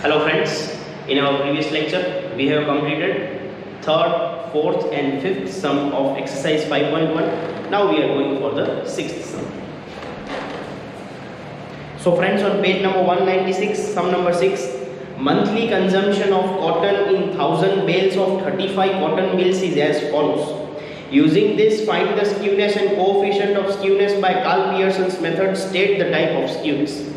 Hello friends, in our previous lecture we have completed third, fourth and fifth sum of exercise 5.1. Now we are going for the sixth sum. So friends, on page number 196, sum number 6, monthly consumption of cotton in 1000 bales of 35 cotton mills is as follows. Using this, find the skewness and coefficient of skewness by Carl Pearson's method. State the type of skewness.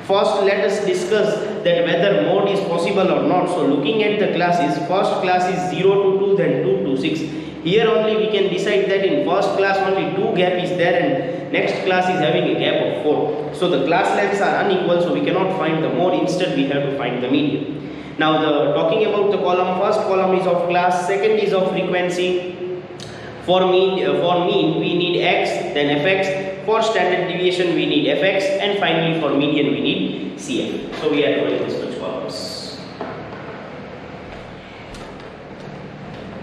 First, let us discuss that whether mode is possible or not. So, looking at the classes, first class is 0 to 2, then 2 to 6. Here only we can decide that in first class only 2 gap is there and next class is having a gap of 4. So, the class lengths are unequal, so we cannot find the mode. Instead, we have to find the median. Now, talking about the column, first column is of class, second is of frequency. For mean we need x, then fx. For standard deviation we need fx, and finally for median we need cf. So we are drawing this much columns.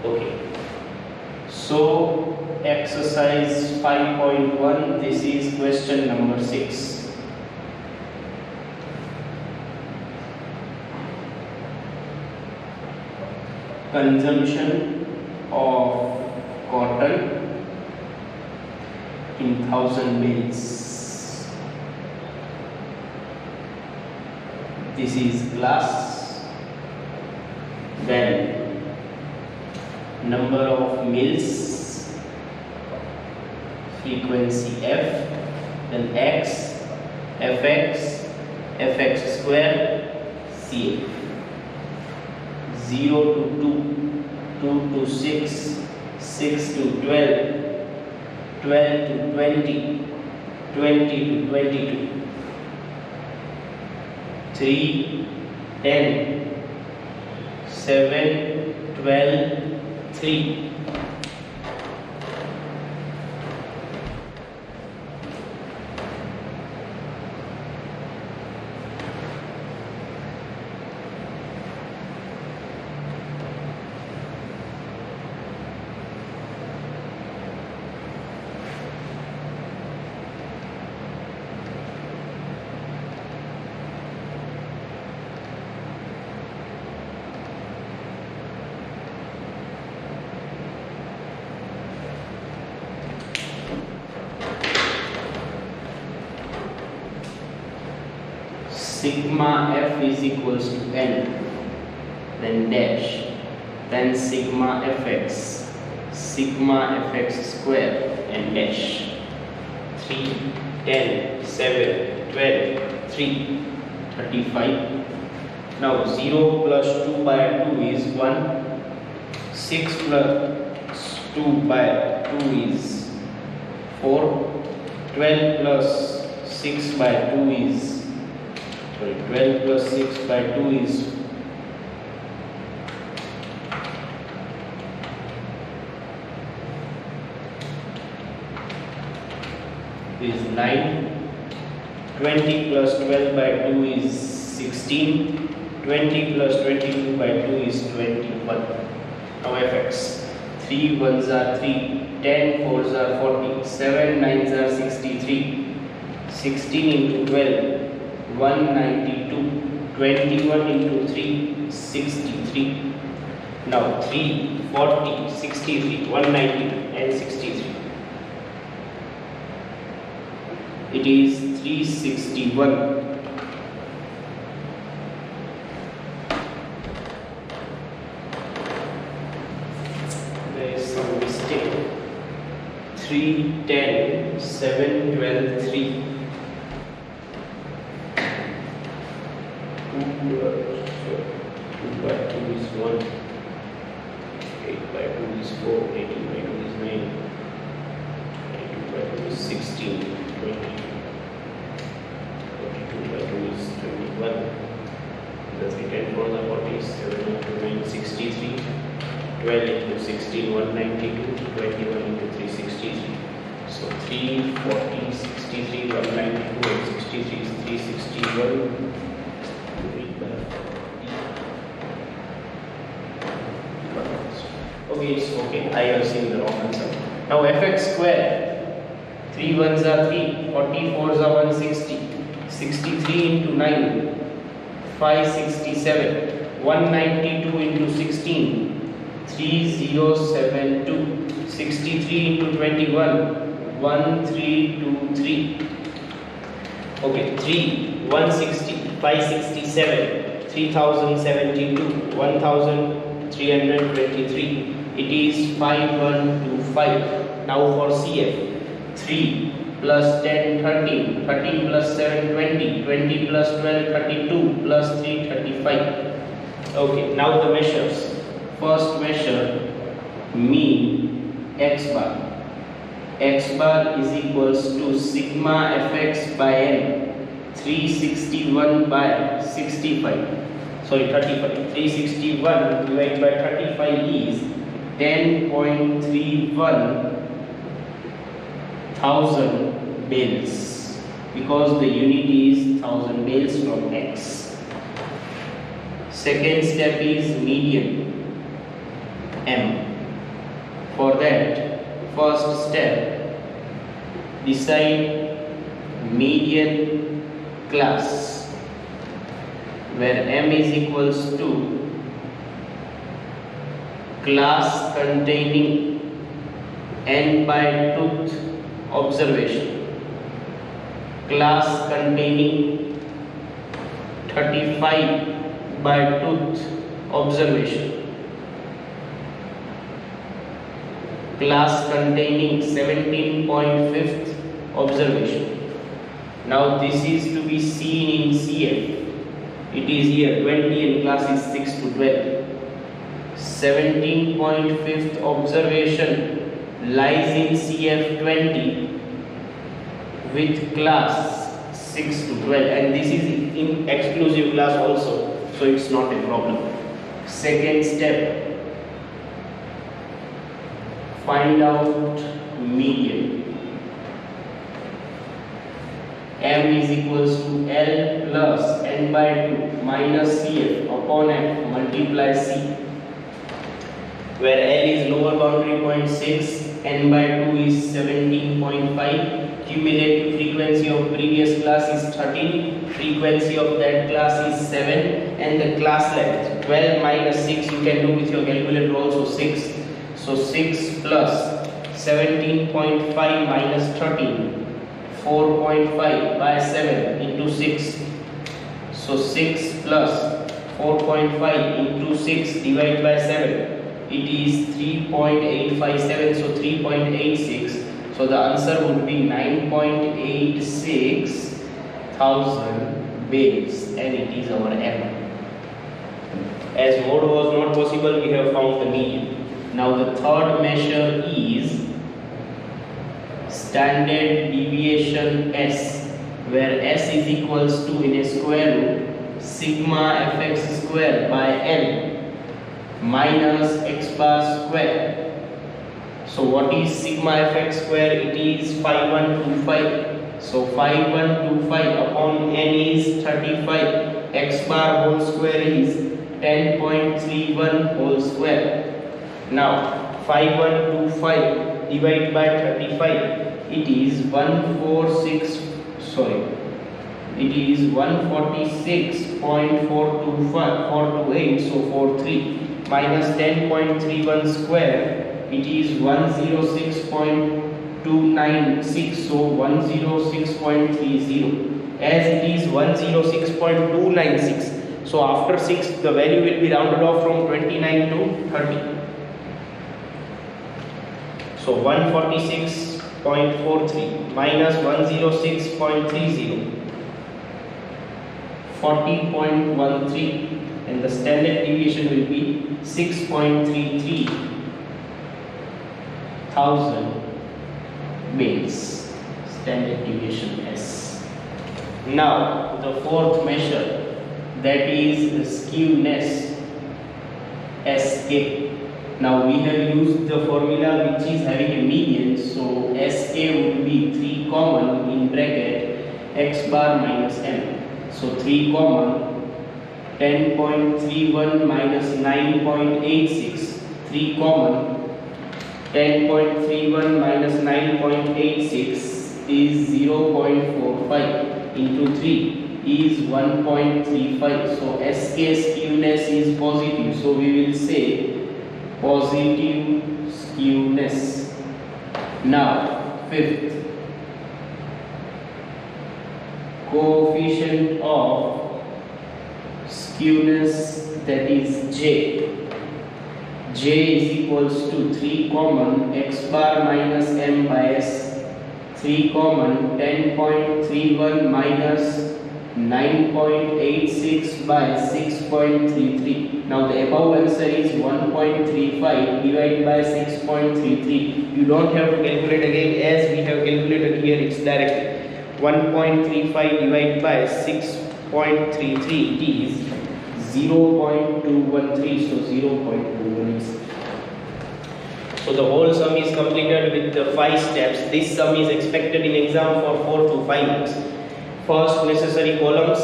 Okay. So exercise 5.1. This is question number 6. Consumption of cotton in 1000 bales. This is class. Then number of mills, frequency f, then x, fx square, cf. 0 to 2, 2 to 6, 6 to 12, 12 to 20, 20 to 22, 3, 10, 7, 12, 3. Sigma f is equals to n, then dash, then sigma fx square and dash. 3, 10, 7, 12, 3, 35. Now 0 plus 2 by 2 is 1, 6 plus 2 by 2 is 4, 12 plus 6 by 2 is 12 plus 6 by 2 is 9, 20 plus 12 by 2 is 16, 20 plus 22 by 2 is 21. Now fx, 3 ones are 3, 10 fours are 40, 7 nines are 63, 16 into 12, 192, 21 into 3, 63. Now 3, 40, 63, 190 and 63. It is 361. There is some mistake. 3, 10, 7, 12, 3. 2 by 2 is 1, 8 by 2 is 4, 18 by 2 is 9, 22 by 2 is 16, 20, 42 by 2 is 21, the 3, 10 4 are 40, 7 into 9, 63, 12 into 16, 192, 21 into 3, 63. So 3, 40, 63, 192 and 63 is 361. Okay, it's okay. I have seen the wrong answer. Now fx square. 3 ones are 3, 44s are 160, 63 into 9, 567. 192 into 16, 3072. 63 into 21, 1323. Okay, 3, 160, 567, 3072, 1323. It is 5125. Now for CF, 3 plus 10, 13, 13 plus 7, 20, 20 plus 12, 32, plus 3, 35. Okay, now the measures. First measure, mean x bar. X bar is equals to sigma fx by n, 361 by 65. Sorry, 35. 361 divided by 35 is 10.31 thousand bales, because the unit is 1000 bales from x. Second step is median m. For that, first step, decide median class, where m is equals to class containing n by tooth observation, class containing 35 by tooth observation, class containing 17.5th observation. Now this is to be seen in CF. It is here 20 and class is 6 to 12. 17.5th observation lies in CF 20 with class 6 to 12, and this is in exclusive class also, so it's not a problem. Second step, find out median. M is equals to L plus n by 2 minus CF upon F multiply C, where L is lower boundary point 6, n by 2 is 17.5, cumulative frequency of previous class is 13, frequency of that class is 7, and the class length 12 minus 6 you can do with your calculator also 6. So 6 plus 17.5 minus 13, 4.5 by 7 into 6. So 6 plus 4.5 into 6 divided by 7. It is 3.857, so 3.86. So the answer would be 9.86 thousand bales, and it is our M. As mode was not possible, we have found the median. Now the third measure is standard deviation S, where S is equals to, in a square root, sigma fx square by n minus x bar square. So what is sigma fx square? It is 5125. So 5125 upon n is 35. X bar whole square is 10.31 whole square. Now 5125 divided by 35. It is 146.428, so 43 minus 10.31 square, it is 106.296, so 106.30. As it is 106.296, so after 6 the value will be rounded off from 29 to 30. So 146.43 minus 106.30, 40.13, and the standard deviation will be 6.33 thousand bales. Standard deviation S. Now the fourth measure, that is the skewness, SK. Now we have used the formula which is having a median, so SK would be 3 common in bracket x bar minus m. So 3 common, 10.31 minus 9.86, 3 common, 10.31 minus 9.86 is 0.45 into 3. is 1.35. So SK skewness is positive. So we will say positive skewness. Now, fifth, coefficient of skewness, that is J. J is equals to 3 common x bar minus m by s, 3 common 10.31 minus 9.86 by 6.33. Now the above answer is 1.35 divided by 6.33. You don't have to calculate again, as we have calculated here, it's direct. 1.35 divided by 6.33, it is 0.213. So 0.213. So the whole sum is completed with the 5 steps. This sum is expected in exam for 4 to 5 marks. First, necessary columns,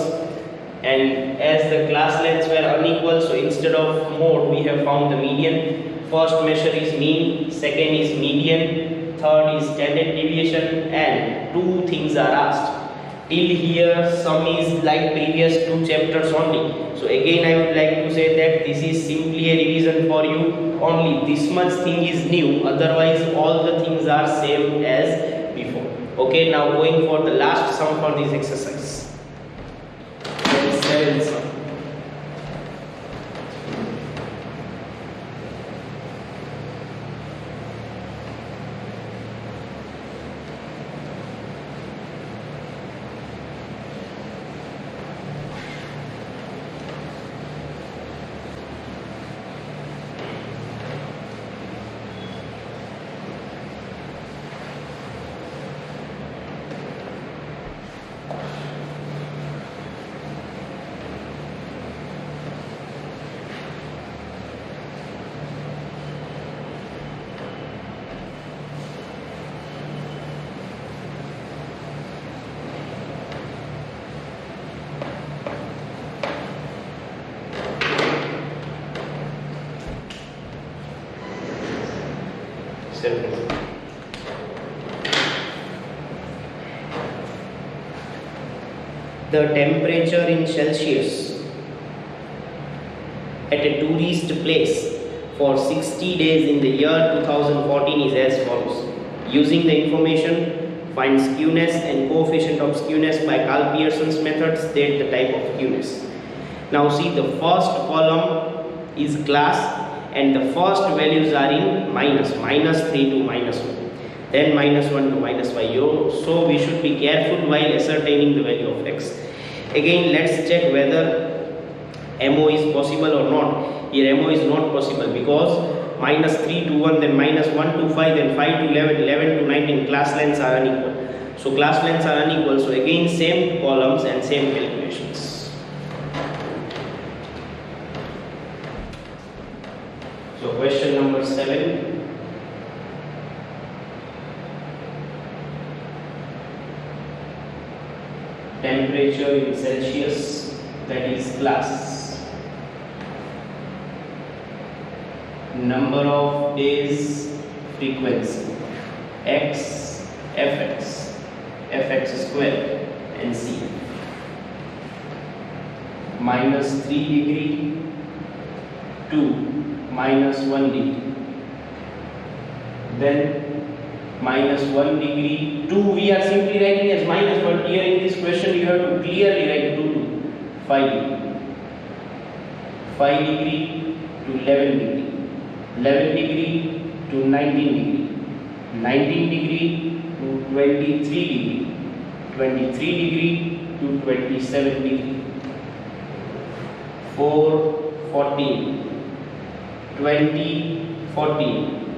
and as the class lengths were unequal, so instead of mode we have found the median. First measure is mean, second is median, third is standard deviation, and 2 things are asked. Till here sum is like previous 2 chapters only. So again I would like to say that this is simply a revision for you. Only this much thing is new, otherwise all the things are same as before. Okay, now going for the last sum for this exercise. That is 7th sum. The temperature in Celsius at a tourist place for 60 days in the year 2014 is as follows. Using the information, find skewness and coefficient of skewness by Carl Pearson's method. State the type of skewness. Now see, the first column is class and the first values are in minus 3 to minus 1, then minus 1 to minus 5. So we should be careful while ascertaining the value of x. Again, let's check whether MO is possible or not. Here MO is not possible because minus 3 to 1, then minus 1 to 5, then 5 to 11, 11 to 19, class lengths are unequal. So class lengths are unequal, so again same columns and same calculations. So question number 7. Temperature in Celsius, that is class. Number of days, frequency, x, fx square, and c. Minus 3 degree to minus 1 degree. Then minus 1 degree, 2 we are simply writing as minus, but here in this question you have to clearly write 2 to 5 degree. 5 degree to 11 degree. 11 degree to 19 degree. 19 degree to 23 degree. 23 degree to 27 degree. 4, 14. 20, 14.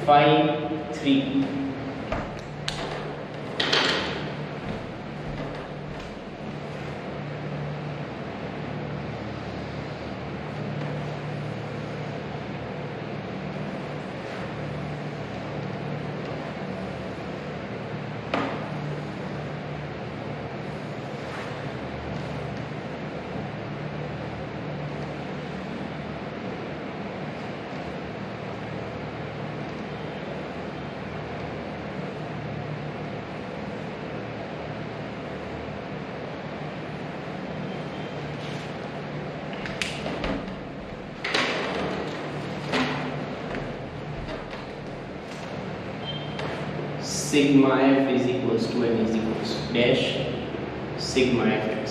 5, 3. sigma f is equals to m is equals to dash sigma fx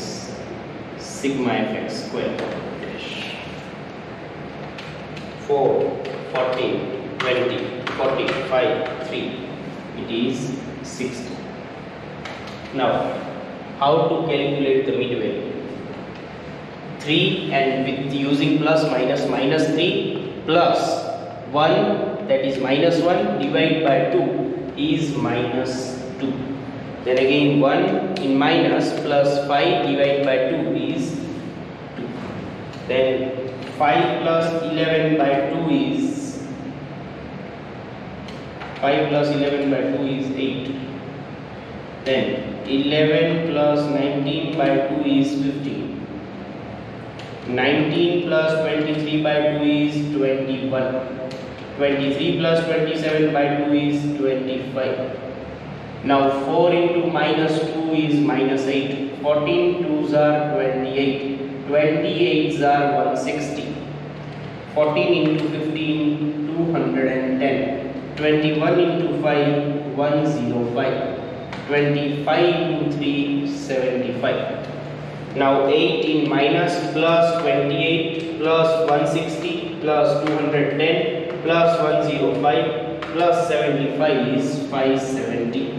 square dash 4 14 20 45 3 it is 60. Now how to calculate the mid value? 3 and with using plus minus 3 plus 1 that is minus 1 divided by 2 is minus 2. Then again 1 in minus plus 5 divided by 2 is 2. Then 5 plus 11 by 2 is 5 plus 11 by 2 is 8. Then 11 plus 19 by 2 is 15. 19 plus 23 by 2 is 21. 23 plus 27 by 2 is 25. Now 4 into minus 2 is minus 8. 14 2s are 28. 28s are 160. 14 into 15 210. 21 into 5 105. 25 into 3 75. Now 8 in minus plus 28 plus 160 plus 210 plus 105 plus 75 is 570.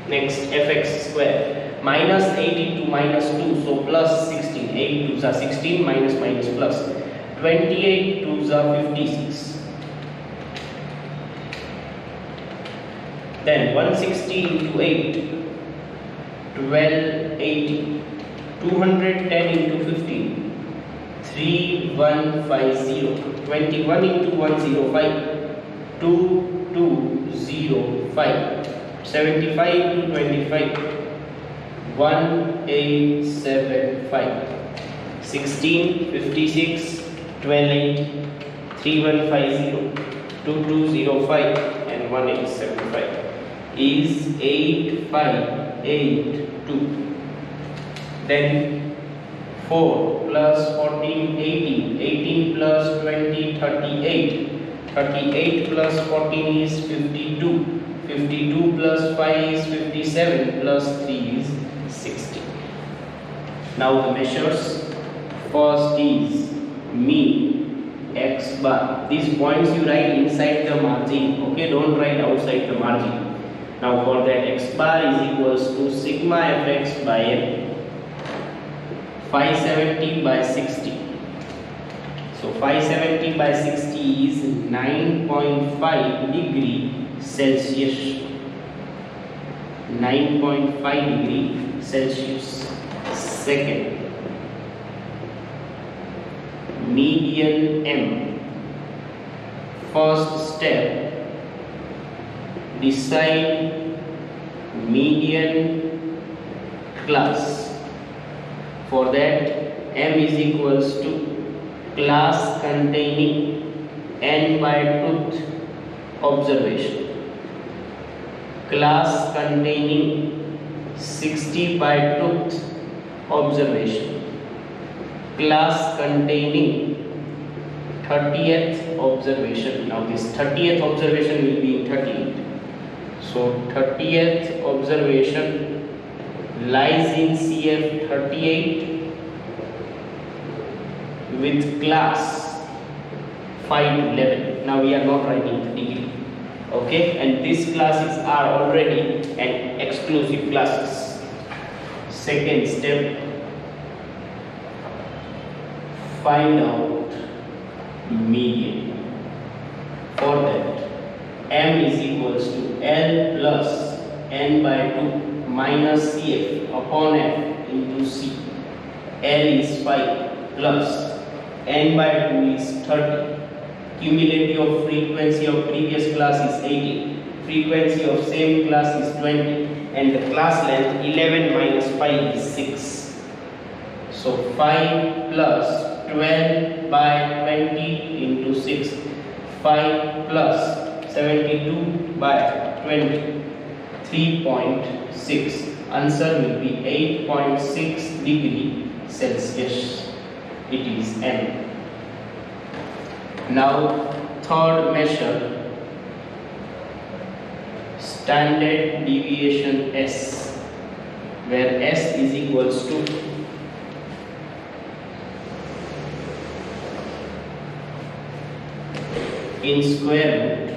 Next fx square minus 8 into minus 2 so plus 16. 8 2s are 16 minus plus 28 2s are 56. Then 160 into 8 1280. 210 into 15 3150. 21 into 105 2205. 75 into 25 1875. 16 56 1280 3150 2205 and 1875 is 8582. Then 4 plus 14 18. 18 plus 20 38. 38 plus 14 is 52. 52 plus 5 is 57 plus 3 is 60. Now the measures. First is mean x bar. These points you write inside the margin. Okay, don't write outside the margin. Now for that x bar is equals to sigma fx by 570 by 60. So 570 by 60 is 9.5 degree Celsius. 9.5 degree Celsius. Second, median M. First step, decide median class. For that, M is equals to class containing n by tooth observation. Class containing 60 by tooth observation. Class containing 30th observation. Now this 30th observation will be in 38. So 30th observation lies in CF 38 with class 5 to 11. Now we are not writing the degree. Okay, and these classes are already an exclusive classes. Second step, find out median. For that, M is equals to L plus n by 2 minus CF upon F into C. L is 5 plus n by 2 is 30. Cumulative of frequency of previous class is 80. Frequency of same class is 20. And the class length 11 minus 5 is 6. So 5 plus 12 by 20 into 6. 5 plus 72 by 20. 3.6. Answer will be 8.6 degree Celsius. It is M. Now third measure, standard deviation S, where S is equals to in square root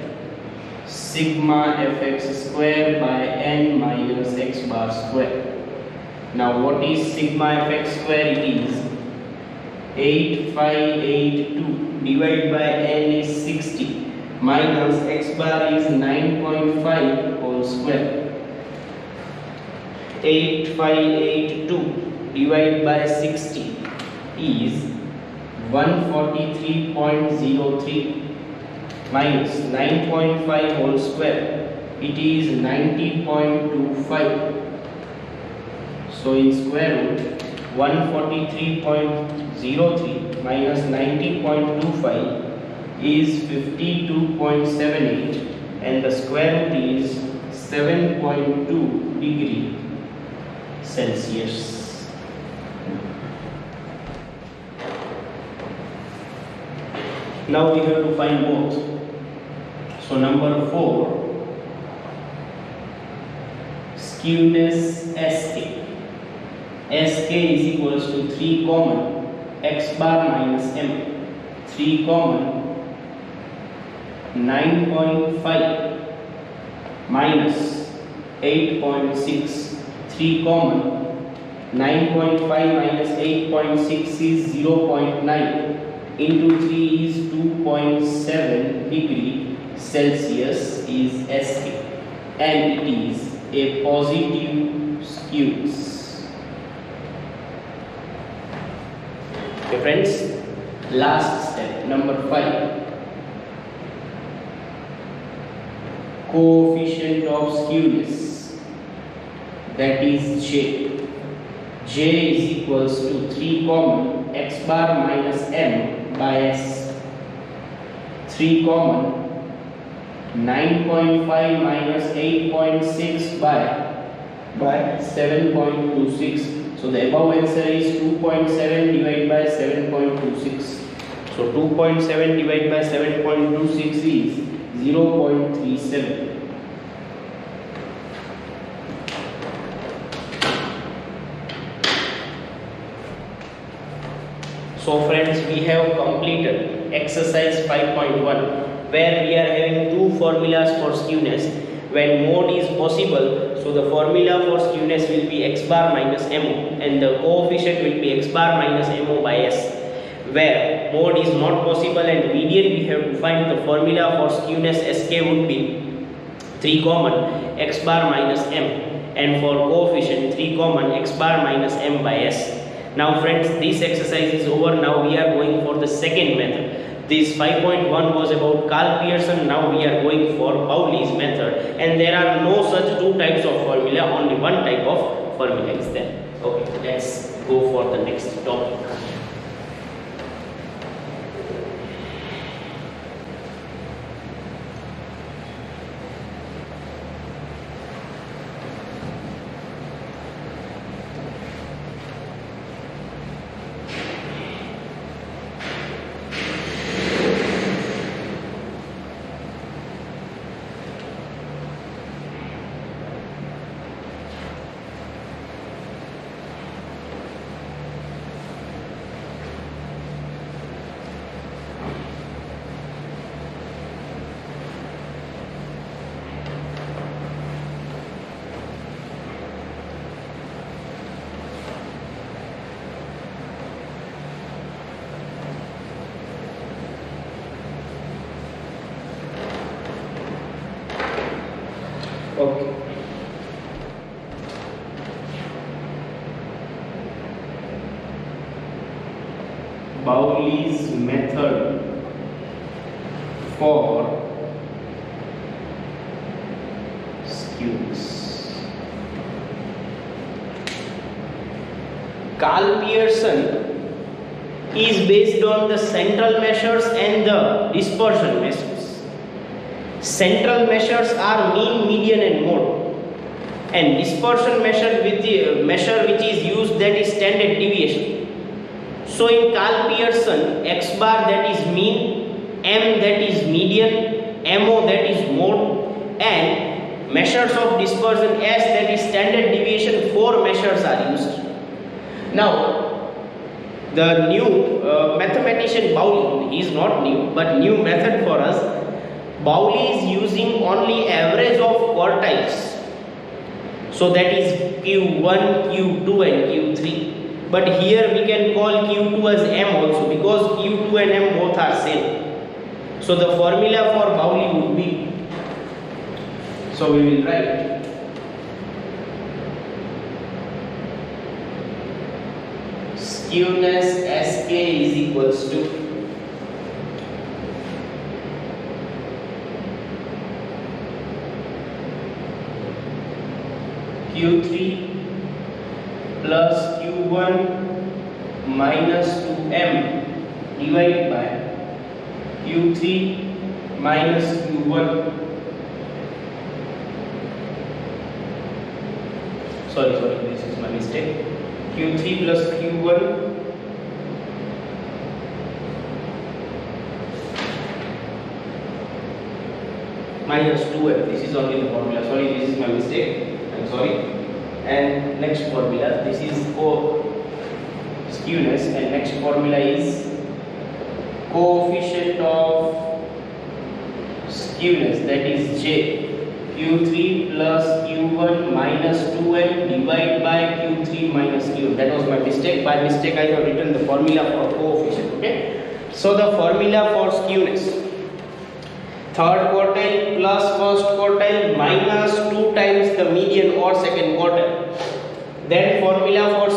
sigma fx square by n minus x bar square. Now what is sigma fx square? It is 8582 divided by n is 60 minus x bar is 9.5 whole square. 8582 divided by 60 is 143.03 minus 9.5 whole square, it is 90.25. So in square root 143.03 minus 90.25 is 52.78 and the square root is 7.2 degree Celsius. Now we have to find both. So number 4, skewness SK. SK is equals to 3 common x bar minus m. 3 common 9.5 minus 8.6. 3 common 9.5 minus 8.6 is 0.9 into 3 is 2.7 degree Celsius is SK and it is a positive skewness. Okay friends, last step, number 5. Coefficient of skewness, that is J. J is equals to 3 common x bar minus m by s. 3 common 9.5 minus 8.6 by 7.26. So the above answer is 2.7 divided by 7.26. So 2.7 divided by 7.26 is 0.37. So friends, we have completed exercise 5.1, where we are having two formulas for skewness. When mode is possible, so the formula for skewness will be x bar minus mo and the coefficient will be x bar minus mo by s. Where mode is not possible and median, we have to find the formula for skewness sk would be 3 common x bar minus m and for coefficient 3 common x bar minus m by s. Now friends, this exercise is over. Now we are going for the second method. This 5.1 was about Carl Pearson. Now we are going for Pauli's method, and there are no such two types of formula, only one type of formula is there. Okay, let's go for the next topic. Okay. Pauli's method for skewness. Carl Pearson is based on the central measures and the dispersion measures. Central measures are mean, median and mode, and dispersion measure with the measure which is used, that is standard deviation. So in Carl Pearson, x bar that is mean, m that is median, mo that is mode, and measures of dispersion S, that is standard deviation, 4 measures are used. Now the new mathematician Pauli, he is not new but new method for us. Pauli is using only average of quartiles. So that is Q1, Q2 and Q3. But here we can call Q2 as M also, because Q2 and M both are same. So the formula for Pauli would be, so we will write skewness Sk is equals to Q3 plus Q1 minus 2M divided by Q3 minus Q1. Sorry, this is my mistake. Q3 plus Q1 minus 2F. This is only the formula. Sorry, this is my mistake. I'm sorry. And next formula, this is skewness, and next formula is coefficient of skewness, that is J. Q3 plus Q1 minus 2M divided by Q3 minus Q. That was my mistake. By mistake I have written the formula for coefficient. Okay. So the formula for skewness: third quartile plus first quartile minus 2 times the median or second quartile. Then formula for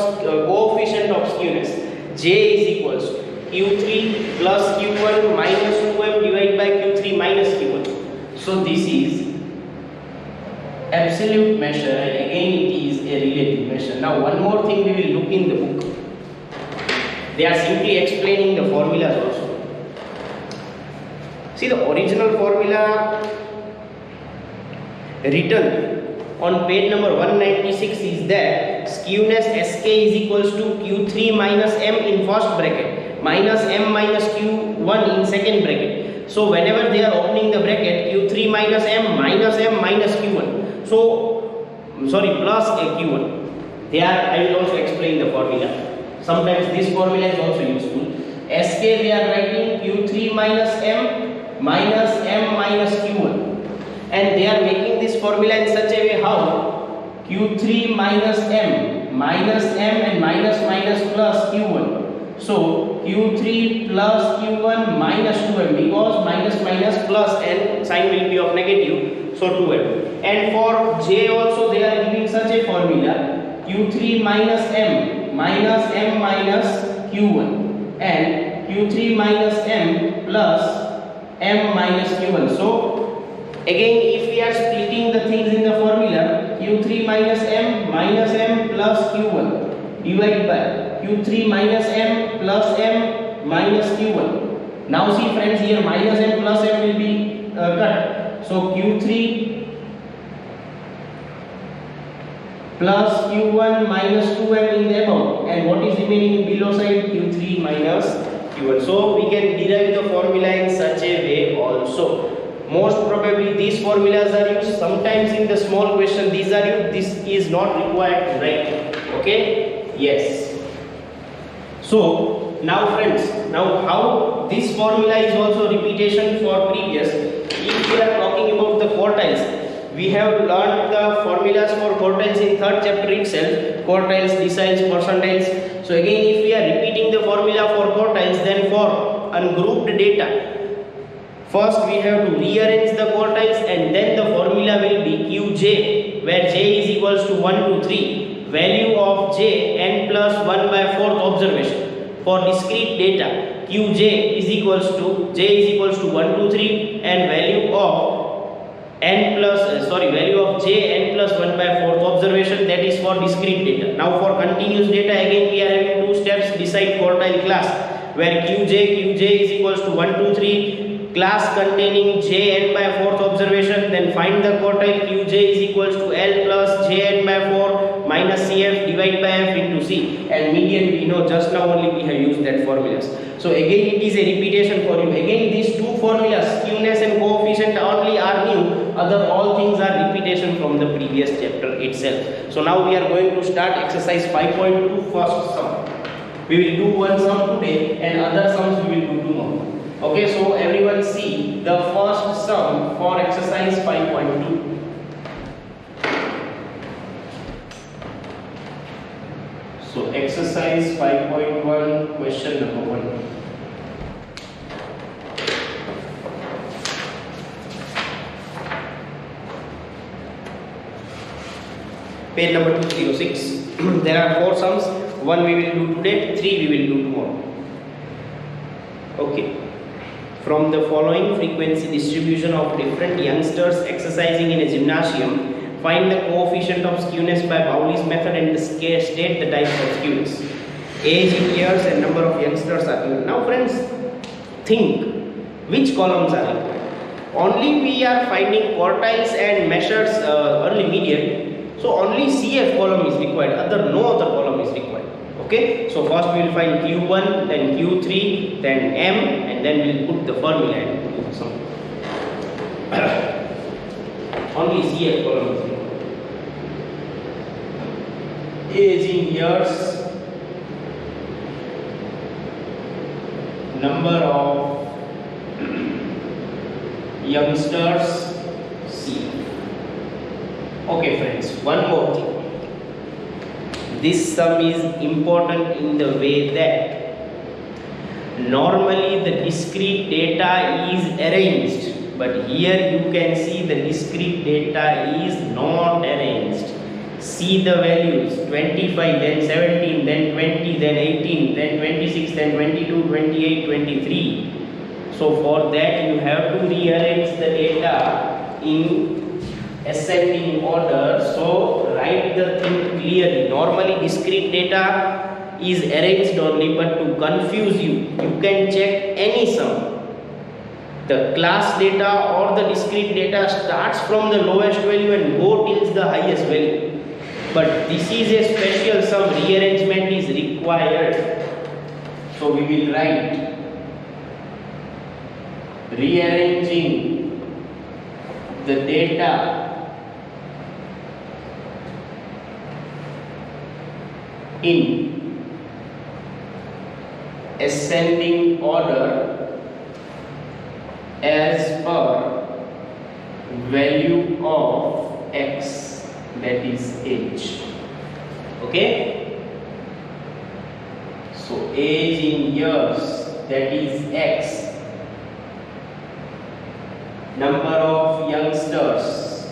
coefficient of skewness: J is equals to Q3 plus Q1 minus 2M divided by Q3 minus Q1. So this is absolute measure, and again it is a relative measure. Now one more thing we will look in the book. They are simply explaining the formulas also. See, the original formula written on page number 196 is that skewness Sk is equals to Q3 minus M in first bracket minus M minus Q1 in second bracket. So whenever they are opening the bracket, Q3 minus M minus Q1. So sorry, plus a Q1. I will also explain the formula. Sometimes this formula is also useful. Sk they are writing Q3 minus M minus Q1, and they are making this formula in such a way how Q3 minus M and minus plus Q1. So Q3 plus Q1 minus 2M, because minus plus and sign will be of negative, so 2M. And for J also they are giving such a formula: Q3 minus M minus Q1 and Q3 minus M plus M minus Q1. So again, if we are splitting the things in the formula, Q3 minus M plus Q1 divided by Q3 minus M plus M minus Q1. Now see friends, here minus M plus M will be cut. So Q3 plus Q1 minus 2M in the above, and what is remaining in below side? Q3 minus Q1. So we can derive the formula in such a way also. Most probably these formulas are used. Sometimes in the small question these are used. This is not required to write. Okay? Yes. So now friends, now how this formula is also repetition for previous. If we are talking about the quartiles, we have learned the formulas for quartiles in third chapter itself: quartiles, deciles, percentiles. So again, if we are repeating the formula for quartiles, then for ungrouped data, first we have to rearrange the quartiles, and then the formula will be Qj, where j is equals to 1 to 3, value of j n plus 1 by 4th observation. For discrete data, Qj is equals to 1 to 3, and value of value of j n plus 1 by 4th observation, that is for discrete data. Now for continuous data, again we are having two steps: decide quartile class, where Qj is equals to 1 to 3, class containing j n by 4th observation, then find the quartile. Qj is equals to L plus j n by 4 minus Cf divided by f into C, and median we know, just now only we have used that formulas. So again it is a repetition for you. Again these two formulas, skewness and coefficient, only are new. Other all things are repetition from the previous chapter itself. So now we are going to start exercise 5.2 first sum. We will do one sum today and other sums we will do tomorrow. Okay, so everyone see the first sum for exercise 5.2. So exercise 5.1 question number 1. Page number 206. There are 4 sums. 1 we will do today, 3 we will do tomorrow. Okay. From the following frequency distribution of different youngsters exercising in a gymnasium, find the coefficient of skewness by Pauli's method and state the types of skewness. Age in years and number of youngsters are given. Now friends, think which columns are required. Only we are finding quartiles and measures early median. So only CF column is required. No other column is required. Okay, so first we will find Q1, then Q3, then M, and then we will put the formula and do some. Only CF column is required. Age in years, number of youngsters, CF. Okay friends, one more thing. This sum is important in the way that normally the discrete data is arranged, but here you can see the discrete data is not arranged. See the values 25, then 17, then 20, then 18, then 26, then 22, 28, 23. So for that you have to rearrange the data in ascending order. So write the thing clearly. Normally discrete data is arranged only, but to confuse you, you can check any sum. The class data or the discrete data starts from the lowest value and go till the highest value. But this is a special sum, rearrangement is required. So we will write rearranging the data in ascending order as per value of x, that is age. Okay, so age in years, that is x, number of youngsters,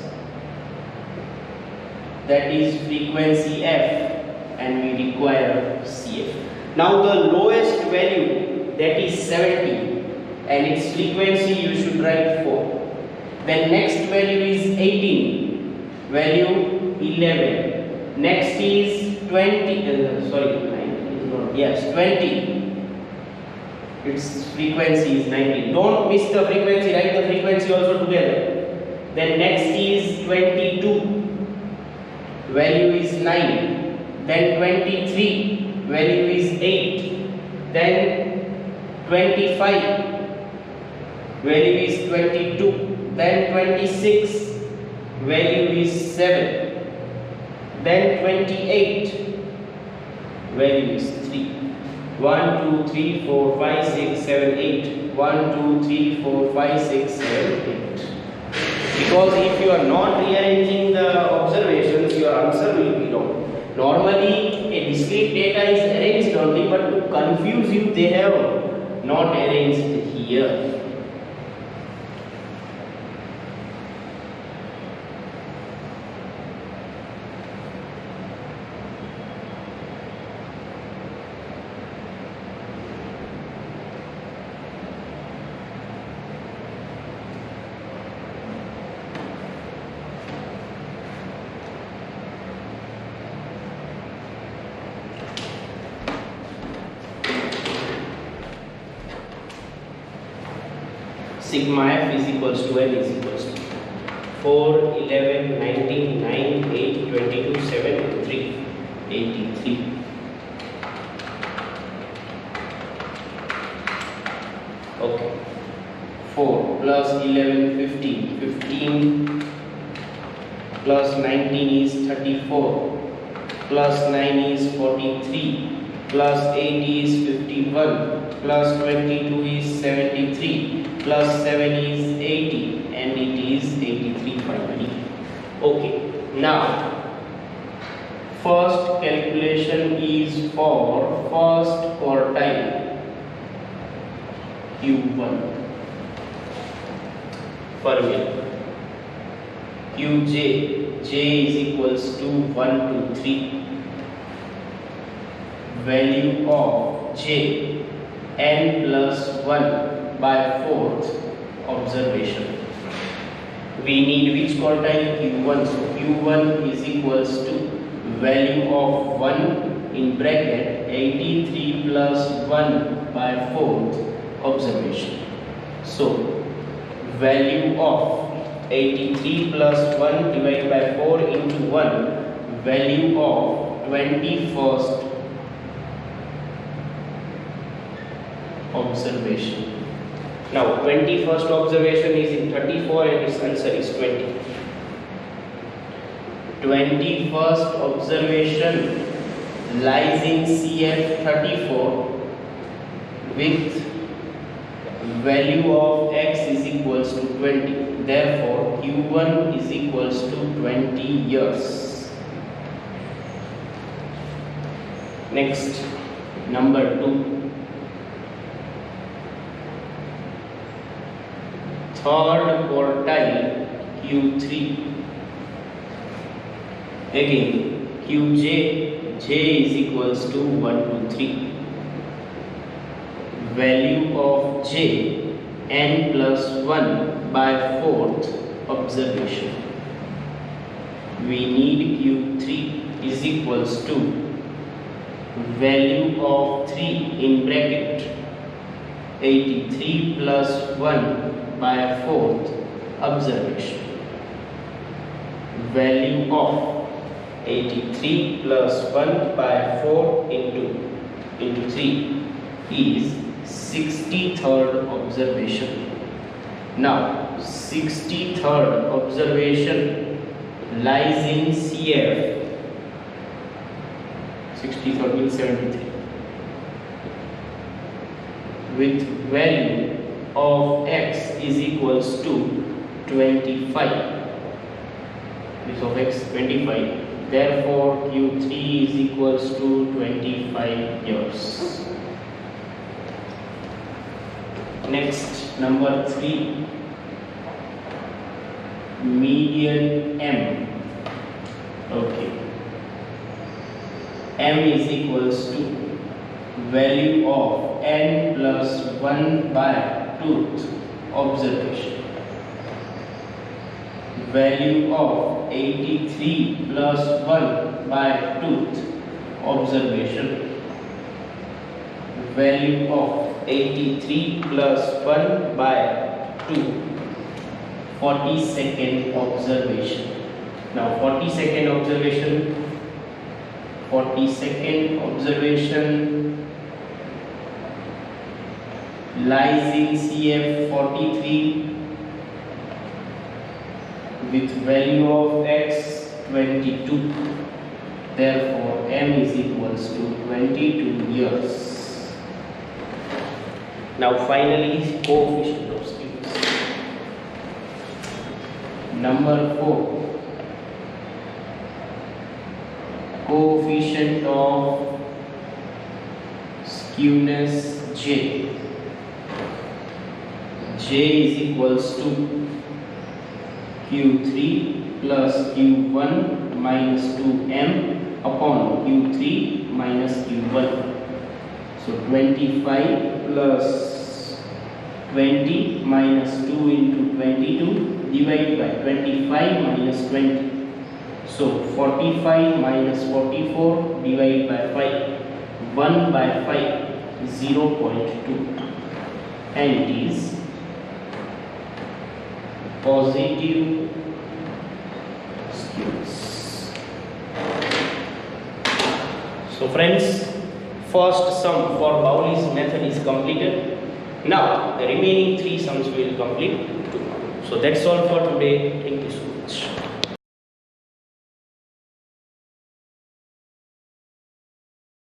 that is frequency f, and we require CF. Now the lowest value, that is 70, and its frequency you should write 4. Then next value is 18, value 11. Next is 20, sorry, 9, yes, 20. Its frequency is 19. Don't miss the frequency, write the frequency also together. Then next is 22, value is 9. Then 23, value is 8. Then 25, value is 22. Then 26, value is 7. Then 28, value is 3. 1, 2, 3, 4, 5, 6, 7, 8. 1, 2, 3, 4, 5, 6, 7, 8. Because if you are not rearranging the observations, your answer will be wrong. Normally, a discrete data is arranged only, but to confuse you, they have not arranged here. Sigma f is equals to n is equals to 4, 11, 19, 9, 8, 22, 7, 3, 83. Okay. 4, plus 11 15, 15 plus 19 is 34, plus 9 is 43, plus 8 is 51, plus 22 is 73, plus 7 is 80, and it is 83 finally. Okay, now first calculation is for first quartile Q1 formula. Qj, j is equals to 1 to 3. Value of j, n plus 1 by 4th observation. We need which quartile? Q1. So Q1 is equals to value of 1 in bracket 83 plus 1 by 4th observation. So value of 83 plus 1 divided by 4 into 1, value of 21st observation. Now 21st observation is in 34 and its answer is 20. 21st observation lies in CF 34 with value of x is equals to 20. Therefore, Q1 is equals to 20 years. Next, number 2. Third quartile Q3. Again, Qj, j is equals to 1 to 3. Value of j, n plus 1 by 4th observation. We need Q3 is equals to value of 3 in bracket 83 plus 1 by 4th observation. Value of 83 plus 1 by 4 into 3 is 63rd observation. Now 63rd observation lies in CF. 63rd means 73 with value of x is equals to 25. This of x 25. Therefore Q3 is equals to 25 years. Next, number 3, median M. Okay, M is equals to value of n plus 1 by 2th observation. Value of 83 plus 1 by 2th observation. Value of 83 plus 1 by 2, 42nd observation. Now 42nd observation lies in CF 43 with value of x 22. Therefore M is equals to 22 years. Now finally, coefficient of skewness. Number 4, coefficient of skewness J. J is equals to Q3 plus Q1 minus 2M upon Q3 minus Q1. So 25 plus 20 minus 2 into 22 divided by 25 minus 20. So 45 minus 44 divided by 5. 1 by 5, 0.2. And it is positive skewness. So friends, first sum for Pauli's method is completed. Now the remaining 3 sums we will complete tomorrow. So that's all for today. Thank you so much.